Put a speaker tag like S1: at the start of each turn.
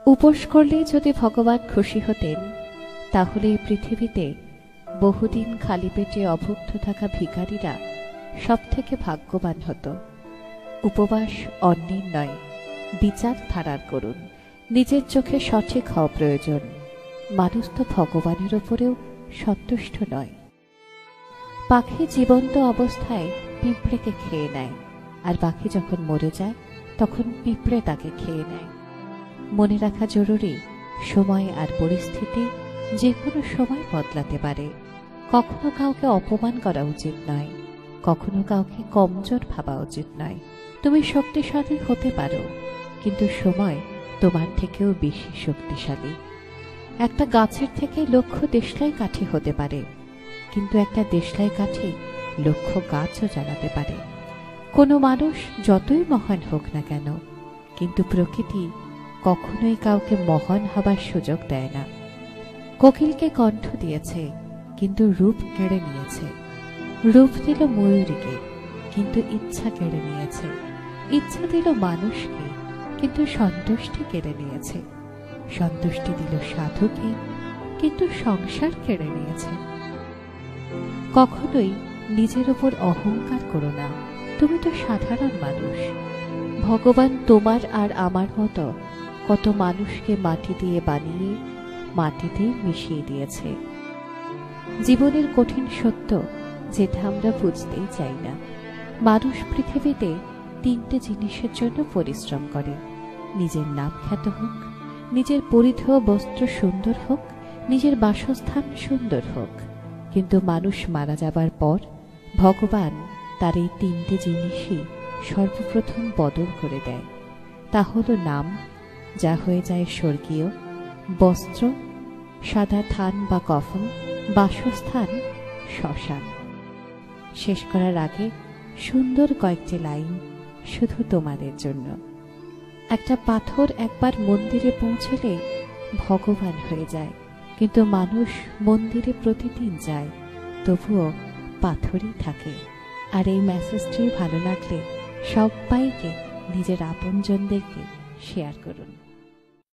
S1: উপোস করলেই যদি ভগবান খুশি হতেন, তাহলে এই পৃথিবীতে বহুদিন খালি পেটে অভুক্ত থাকা ভিখারীরা সব থেকে ভাগ্যবান হতো। উপবাস অন্যের নয়, বিচার ধারার করুন। নিজের চোখে সঠিক হওয়া প্রয়োজন। মানুষ তো ভগবানের ওপরেও সন্তুষ্ট নয়। পাখি জীবন্ত অবস্থায় পিঁপড়েকে খেয়ে নেয়, আর পাখি যখন মরে যায় তখন পিঁপড়ে তাকে খেয়ে নেয়। মনে রাখা জরুরি, সময় আর পরিস্থিতি যে কোনো সময় বদলাতে পারে। কখনো কাউকে অপমান করা উচিত নয়, কখনো কাউকে কমজোর ভাবা উচিত নয়। তুমি শক্তিশালী হতে পারো, কিন্তু সময় তোমার থেকেও বেশি শক্তিশালী। একটা গাছের থেকে লক্ষ দেশলাই কাঠি হতে পারে, কিন্তু একটা দেশলাই কাঠি লক্ষ গাছও জ্বালাতে পারে। কোনো মানুষ যতই মহান হোক না কেন, কিন্তু প্রকৃতি কখনোই কাউকে মহান হবার সুযোগ দেয় না। কোকিলকে কণ্ঠ দিয়েছে, কিন্তু রূপ কেড়ে নিয়েছে। রূপ দিল ময়ূরীকে, কিন্তু ইচ্ছা কেড়ে নিয়েছে। ইচ্ছা দিল মানুষকে, কিন্তু সন্তুষ্টি কেড়ে নিয়েছে। সন্তুষ্টি দিল সাধুকে, কিন্তু সংসার কেড়ে নিয়েছে। কখনোই নিজের উপর অহংকার করো না, তুমি তো সাধারণ মানুষ। ভগবান তোমার আর আমার মতো কত মানুষকে মাটি দিয়ে বানিয়ে মাটিতেই মিশিয়ে দিয়েছে। জীবনের কঠিন সত্য, যেটা আমরা বুঝতেই চাই না। মানুষ পৃথিবীতে তিনটে জিনিসের জন্য পরিশ্রম করে: নিজের নাম খ্যাত হোক, নিজের পরিধেয় বস্ত্র সুন্দর হোক, নিজের বাসস্থান সুন্দর হোক। কিন্তু মানুষ মারা যাবার পর ভগবান তার এই তিনটে জিনিসই সর্বপ্রথম বদল করে দেয়। তা হলো নাম, যা হয়ে যায় স্বর্গীয়; বস্ত্র, সাদা থান বা কফন; বাসস্থান, শ্মশান। শেষ করার আগে সুন্দর কয়েকটি লাইন শুধু তোমাদের জন্য। একটা পাথর একবার মন্দিরে পৌঁছলে ভগবান হয়ে যায়, কিন্তু মানুষ মন্দিরে প্রতিদিন যায়, তবুও পাথরই থাকে। আর এই মেসেজটি ভালো লাগলে সবাইকে, নিজের আপনজনদেরকে শেয়ার করুন।